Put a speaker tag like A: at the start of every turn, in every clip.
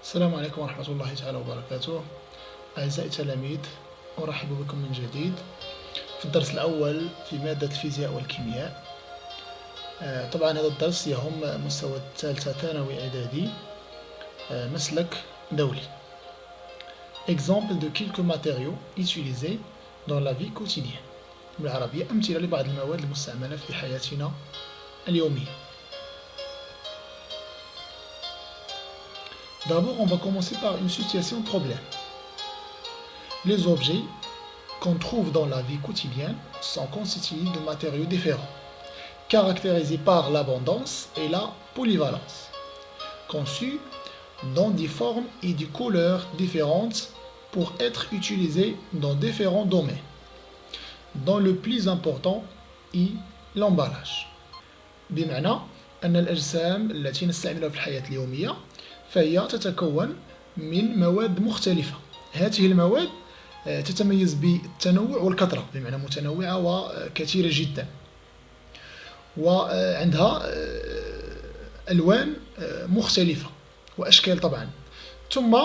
A: السلام عليكم ورحمة الله تعالى وبركاته. أعزائي التلاميذ، أرحب بكم من جديد في الدرس الأول في مادة الفيزياء والكيمياء. طبعا هذا الدرس يهم مستوى الثالثة ثانوي إعدادي، مسلك دولي. Exemple de quelques matériaux utilisés dans la vie quotidienne. بالعربية أمثلة لبعض المواد المستعملة في حياتنا اليومية. D'abord, on va commencer par une situation de problème. Les objets qu'on trouve dans la vie quotidienne sont constitués de matériaux différents, caractérisés par l'abondance et la polyvalence, conçus dans des formes et des couleurs différentes pour être utilisés dans différents domaines, dont le plus important est l'emballage. بمعنى أن الأجسام التي نستعملها في الحياة اليومية فهي تتكون من مواد مختلفة. هذه المواد تتميز بالتنوع والكثرة، بمعنى متنوعة وكثيرة جدا، وعندها ألوان مختلفة وأشكال طبعا. ثم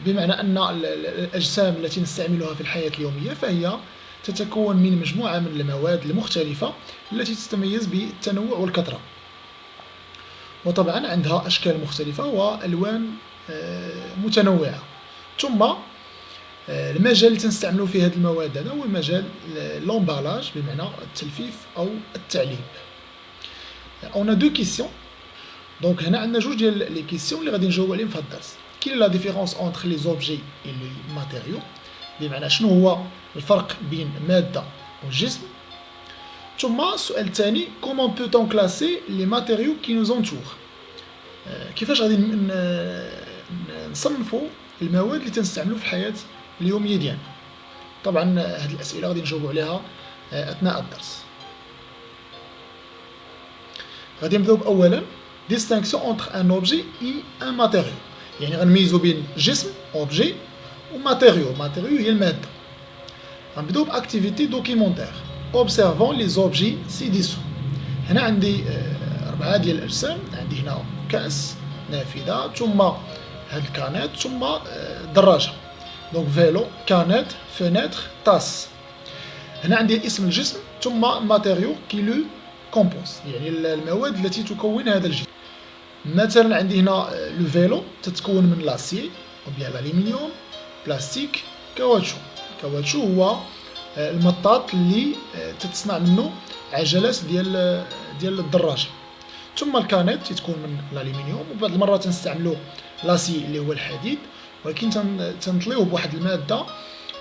A: بمعنى أن الأجسام التي نستعملها في الحياة اليومية فهي تتكون من مجموعة من المواد المختلفة التي تتميز بالتنوع والكثرة، وطبعا عندها أشكال مختلفة وألوان متنوعة. ثم المجال اللي تنستعملوا فيه هذه المواد هذا هو مجال لومبالاج، بمعنى التلفيف أو التعليب. On a deux questions. Donc هنا عندنا جوج ديال لي كيسيون اللي غادي نجاوبوا عليهم في هذا الدرس. Quelle est la différence entre les objets et les matériaux؟ بمعنى شنو هو الفرق بين مادة والجسم. ثم السؤال الثاني، comment peut-on classer les matériaux qui nous entourent؟ كيفاش غادي نصنفوا المواد اللي تنستعملوا في الحياة اليومية ديالنا. طبعا هذه الأسئلة غادي نجاوبوا عليها أثناء الدرس. غادي نبداو بأولا distinction entre un objet et un matériau، يعني غنميزوا بين جسم objet وماتيريو. ماتيريو هي المادة. غنبداو بأكتيفيتي دوكيمونتير observant les objets ci-dessous. هنا عندي 4 ديال الأجسام. عندي هنا كأس، نافذة، ثم هاد الكانيت، ثم دراجة. دونك فيلو، كانيت، فينيتر، تاس. هنا عندي اسم الجسم ثم ماتيريو كي لو كومبوز، يعني المواد التي تكون هذا الجسم. مثلا عندي هنا لو فيلو تتكون من لاسيي أو بيان الألمنيوم، بلاستيك، كاوتشو. الكاوتشو هو المطاط اللي تتصنع منه عجلات ديال الدراجه. ثم الكانيت تتكون من الالومنيوم، وبعض المرات تنستعملوا لاسي اللي هو الحديد، ولكن تنطليوه بواحد الماده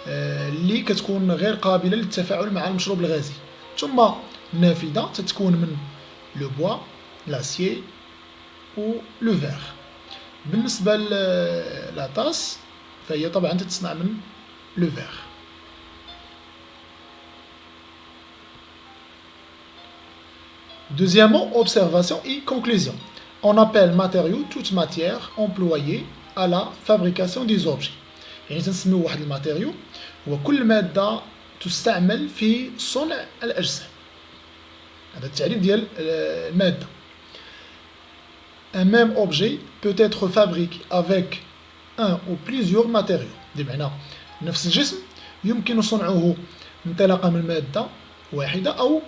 A: اللي كتكون غير قابله للتفاعل مع المشروب الغازي. ثم النافذه تتكون من لو بوا، لاسيي و لو فير. بالنسبه لاطاس فهي طبعا تتصنع من لو فير. Deuxièmement, observation et conclusion. On appelle matériau toute matière employée à la fabrication des objets. يعني تنسميو واحد الماتيريو هو كل مادة تستعمل في صنع الأجسام. هذا التعريف ديال المادة. Un même objet peut être fabriqué avec un ou plusieurs matériaux. بمعنى نفس الجسم يمكن صنعه انطلاقا من مادة واحدة أو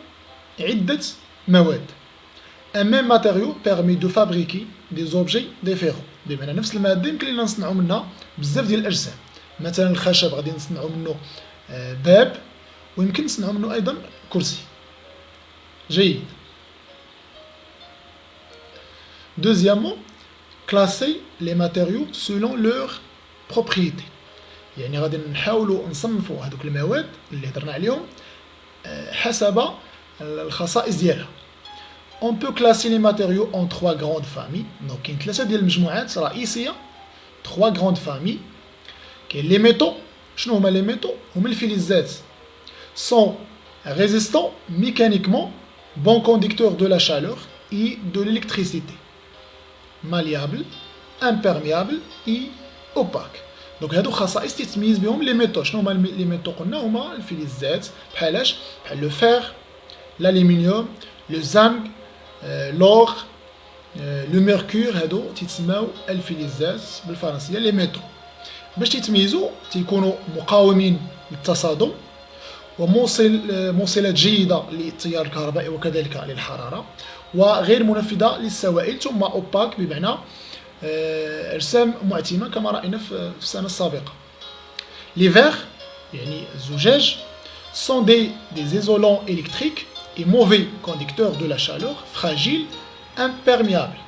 A: عدة مواد. Un même matériau permet de fabriquer des objets différents. بمعنى نفس المادة يمكن لنا نصنعوا منها بزاف ديال الأجسام. مثلا الخشب غادي نصنعوا منه باب، ويمكن نصنعوا منه أيضا كرسي. جيد. Deuxièmement, classer les matériaux selon leurs propriétés. يعني غادي نحاولوا نصنفوا هذوك المواد اللي هضرنا عليهم حسب الخصائص ديالها. On peut classer les matériaux en 3 grandes familles. Donc كاين 3 ديال المجموعات رئيسية، 3 grandes familles. كاين لي ميتaux. شنو هما لي ميتaux؟ هما الفلزات. sont résistants mécaniquement, bons conducteurs de la chaleur et de l'électricité. malléables, imperméables et opaques. دونك هادو خصائص تتميز بهم لي ميتaux. شنو هما لي ميتaux؟ قلنا هما الفلزات بحالاش؟ بحال لو فير، l'aluminium, le zinc, l'or لو ميركور هادو تيتسماو الفلزات بالفرنسيه لي ميتو. باش تيتميزوا تيكونوا مقاومين للتصادم وموصلات جيده للتيار الكهربائي وكذلك للحراره وغير منفذه للسوائل ثم اوباك بمعنى اجسام معتمه كما راينا في السنه السابقه. لي فيغ يعني الزجاج sont des isolants électriques et mauvais conducteurs de la chaleur fragile imperméable.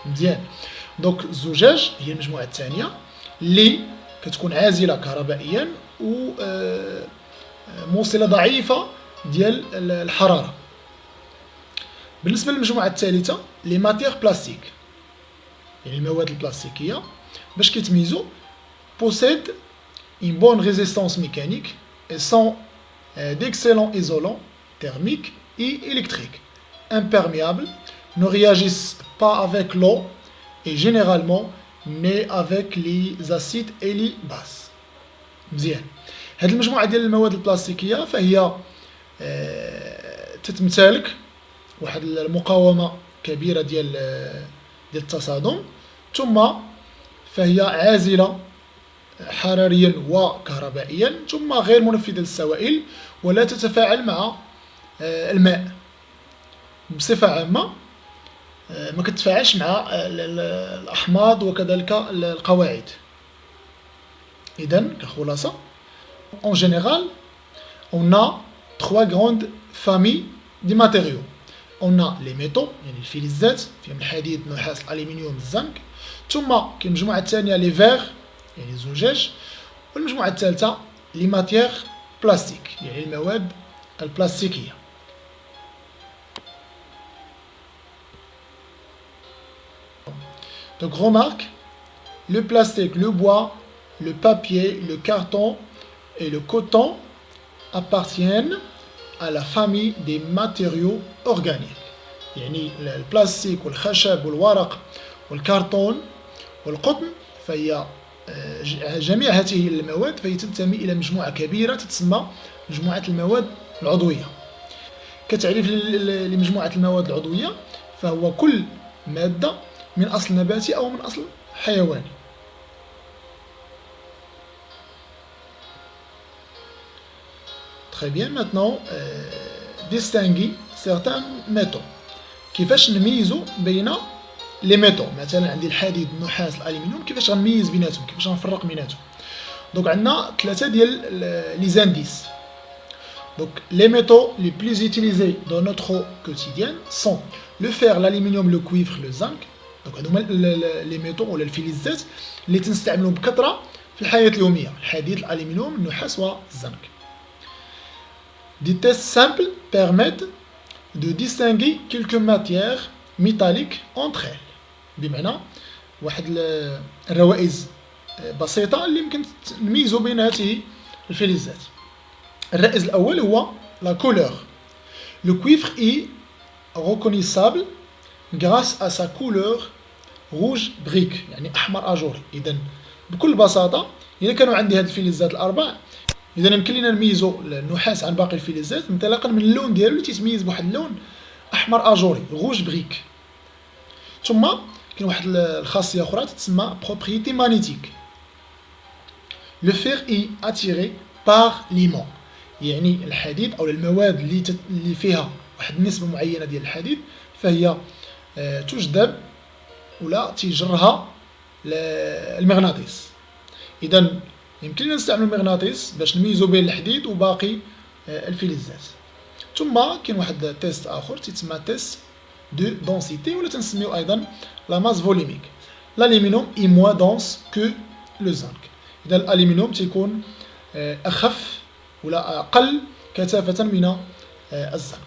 A: مزيان. دونك الزجاج هي المجموعه الثانيه اللي كتكون عازله كهربائيا و موصله ضعيفه ديال الحراره. بالنسبه للمجموعه الثالثه لي ماتير بلاستيك يعني المواد البلاستيكيه باش كيتميزوا possèdent une bonne résistance mécanique et sont d'excellents isolants thermiques et électriques, imperméables, ne réagissent pas avec l'eau et généralement mais avec les acides et les bases. مزيان. هذه المجموعة ديال المواد البلاستيكية فهي تتمتلك واحد المقاومة كبيرة ديال التصادم ثم فهي عازلة حراريا وكهربائيا ثم غير منفذة للسوائل ولا تتفاعل مع الماء بصفة عامة ما كتفاعلش مع الأحماض وكذلك القواعد. إذن كخلاصة en général on a trois grandes familles de matériaux. On a les métaux يعني الفلزات فيهم الحديد النحاس الألمنيوم الزنك ثم كاين المجموعة الثانية لي فيغ يعني الزجاج والمجموعة الثالثة لي ماتيغ بلاستيك يعني المواد البلاستيكية. Donc remarque, le plastique, le bois, le papier, le carton et le coton appartiennent à la famille des matériaux organiques. يعني البلاستيك والخشب والورق والكرتون والقطن فهي جميع هذه المواد فهي تنتمي إلى مجموعة كبيرة تتسمى مجموعة المواد العضوية. كتعريف لمجموعة المواد العضوية فهو كل مادة من أصل نباتي أو من أصل حيواني. Très bien, maintenant distinguer certains métaux. كيفاش نميزوا بين لي ميتو مثلا عندي الحديد النحاس الالومنيوم كيفاش غنميز بيناتهم كيفاش غنفرق بيناتهم. دونك عندنا ثلاثه ديال لي زانديس. Donc les métaux les plus utilisés dans notre quotidien sont le fer, l'aluminium, le cuivre, le zinc. Donc هادو لي ميتو ولا الفلزات اللي تنستعملوا بكثره في الحياه اليوميه الحديد الالومنيوم النحاس والزنك. Des tests simples permettent de distinguer quelques matières métalliques entre elles. بمعنى واحد الروائز بسيطة اللي يمكن نميزوا بين هذه الفلزات. الرائز الأول هو la couleur. Le cuivre est reconnaissable grâce à sa couleur rouge brique يعني أحمر أجوري. إذا بكل بساطة إذا كانوا عندي هذه الفلزات الأربع إذا يمكن لنا نميزوا النحاس عن باقي الفلزات انطلاقا من اللون ديالو اللي تيتميز بواحد اللون أحمر أجوري rouge brique. ثم كاين واحد الخاصية أخرى تسمى propriété magnétique. Le fer est attiré par l'aimant يعني الحديد أو المواد اللي فيها واحد النسبة معينة ديال الحديد فهي تجذب ولا تيجرها المغناطيس. إذا يمكن لنا نستعمل المغناطيس باش نميزوا بين الحديد وباقي الفلزات. ثم كاين واحد تيست آخر تيتسمى تيست de densité ou تنسميو أيضا la masse volumique. L'aluminium est moins dense que le zinc. إذا الألمنيوم تيكون أخف ولا أقل كثافة من الزنك.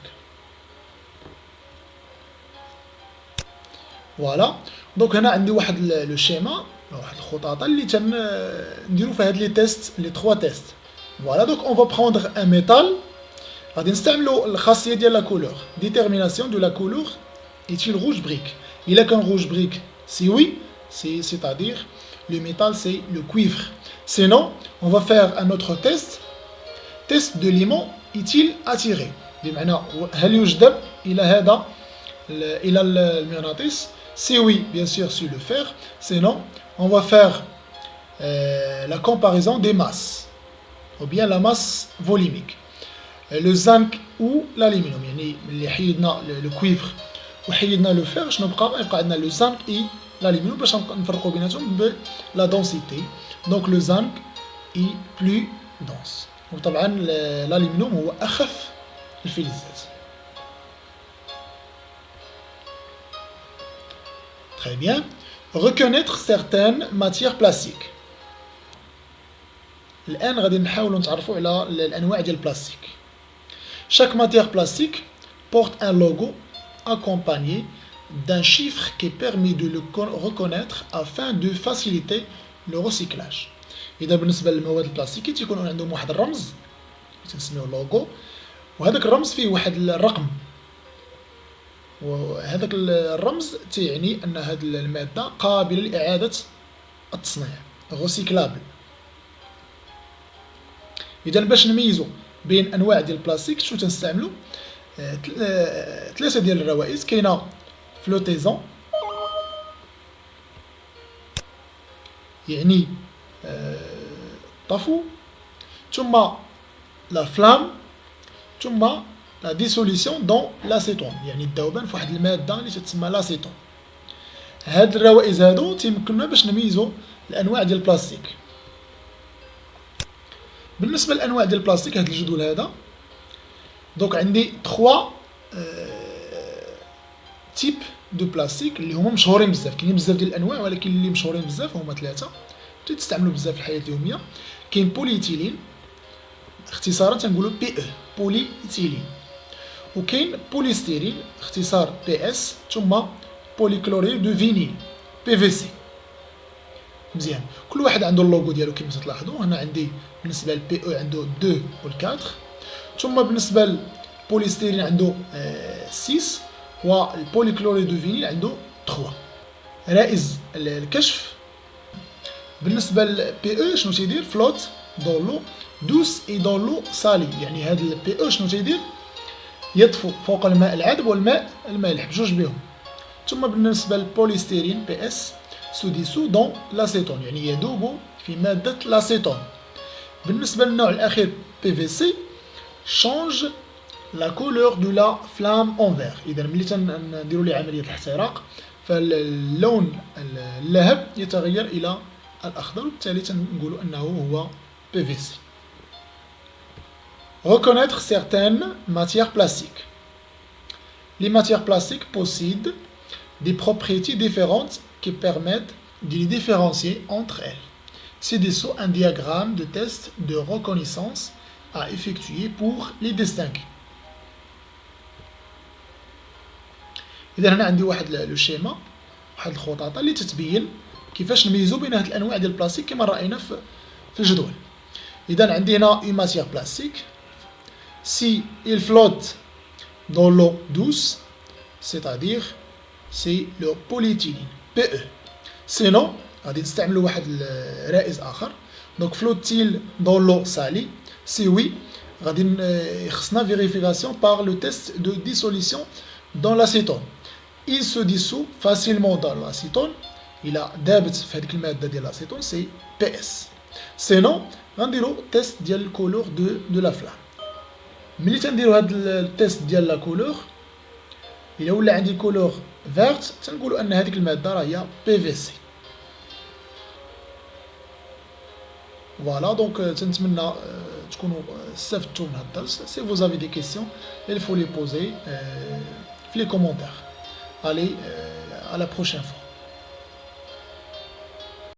A: فوالا دونك هنا عندي واحد لو شيما واحد الخطاطة اللي تنديرو في هاد لي تيست لي 3 تيست. فوالا دونك اون فا بروندر ان ميتال غادي نستعملو الخاصية ديال لا كولور ديتيرميناسيون دو لا كولور est-il rouge brique. Il est qu'un rouge brique si oui c'est-à-dire le métal c'est le cuivre. Sinon on va faire un autre test de l'aimant est-il attiré بمعنى هل يجذب إلى هذا إلى المغناطيس Si oui, bien sûr, sur le fer. Sinon, on va faire la comparaison des masses, ou bien la masse volumique. Le zinc ou l'aluminium. يعني اللي حيدنا le cuivre وحيدنا le fer شنو يبقى عندنا le zinc et l'aluminium باش نفرقوا بيناتهم ب la densité. Donc le zinc est plus dense. وطبعا l'aluminium هو أخف الفلزات. Très bien. Reconnaître certaines matières plastiques. الآن غادي نحاولوا نتعرفوا على الأنواع ديال البلاستيك. Chaque matière plastique porte un logo accompagné d'un chiffre qui permet de le reconnaître afin de faciliter le recyclage. إذا بالنسبة للمواد البلاستيكية تيكون عندهم واحد الرمز تنسميوه لوغو، وهذاك الرمز فيه واحد الرقم، وهذاك الرمز تعني أن هذه المادة قابلة لإعادة التصنيع غوسيكلابل. إذا باش نميزو بين أنواع ديال البلاستيك شنو تنستعملو؟ ثلاثة ديال الروائز. كاينة فلوتيزون يعني طفو، ثم لا فلام، ثم لا ديسوليسيون دون لاسيتون يعني الذوبان في واحد المادة اللي تتسمى لاسيتون. هاد الروائز هادو تيمكننا باش نميزو الأنواع ديال البلاستيك. بالنسبة للأنواع ديال البلاستيك هاد الجدول هذا دونك عندي 3 تيب دو بلاستيك اللي هما مشهورين بزاف. كاينين بزاف ديال الأنواع ولكن اللي مشهورين بزاف هما 3 تيستعملوا بزاف في الحياة اليومية. كاين بوليتيلين اختصارا تنقولوا بي او بولي إيثيلين، وكاين بوليستيرين اختصار بي اس، ثم بوليكلوريد دو فينيل بي في سي. مزيان، كل واحد عنده اللوغو ديالو كما تلاحظوا. هنا عندي بالنسبه للبي او عنده 2 و 4، ثم بالنسبه للبوليستيرين عنده 6، والبوليكلوريد دو فينيل عنده 3. رائز الكشف بالنسبه للبي او شنو تيدير؟ فلوت دون لو دوس اي دون لو سالي، يعني هذا البي او شنو تيدير؟ يطفو فوق الماء العذب والماء المالح بجوج بهم. ثم بالنسبه للبوليستيرين بي اس سو ديسو دون لاسيتون يعني يذوب في ماده لاسيتون. بالنسبه للنوع الاخير بي في سي شونج لا كولور دو لا فلام اون فير. اذا ملي تنديروا ليه عمليه الاحتراق فاللون اللهب يتغير الى الاخضر، وبالتالي تنقولوا انه هو بي في سي. Reconnaître certaines matières plastiques. Les matières plastiques possèdent des propriétés différentes qui permettent de les différencier entre elles. Ci-dessous un diagramme de test de reconnaissance à effectuer pour les distinguer. إذا هنا عندي واحد لو شيما، واحد الخطاطة اللي تتبين كيفاش نميزو بين هاد الأنواع ديال البلاستيك كما رأينا في الجدول. إذا عندي هنا une matière plastique. Si il flotte dans l'eau douce, c'est-à-dire c'est le polyéthylène PE. Sinon غادي نستعملوا واحد الرائز آخر. Donc flotte-t-il dans l'eau salée? Si oui, غادي خصنا vérification par le test de dissolution dans l'acétone. Il se dissout facilement dans l'acétone. Il a دابت في هذيك المادة ديال l'acétone c'est PS. Sinon غنديروا test ديال الكولور de la flamme. ملي تنديروا هاد التيست ديال لا كولور الا ولا عندي كولور فيرت تنقولوا ان هذيك الماده راه هي بي في سي. فوالا دونك تنتمنى تكونوا استفدتوا من هاد الدرس. سي فوز افي دي كيسيون il faut les poser في لي كومونتير. allez à la prochaine fois.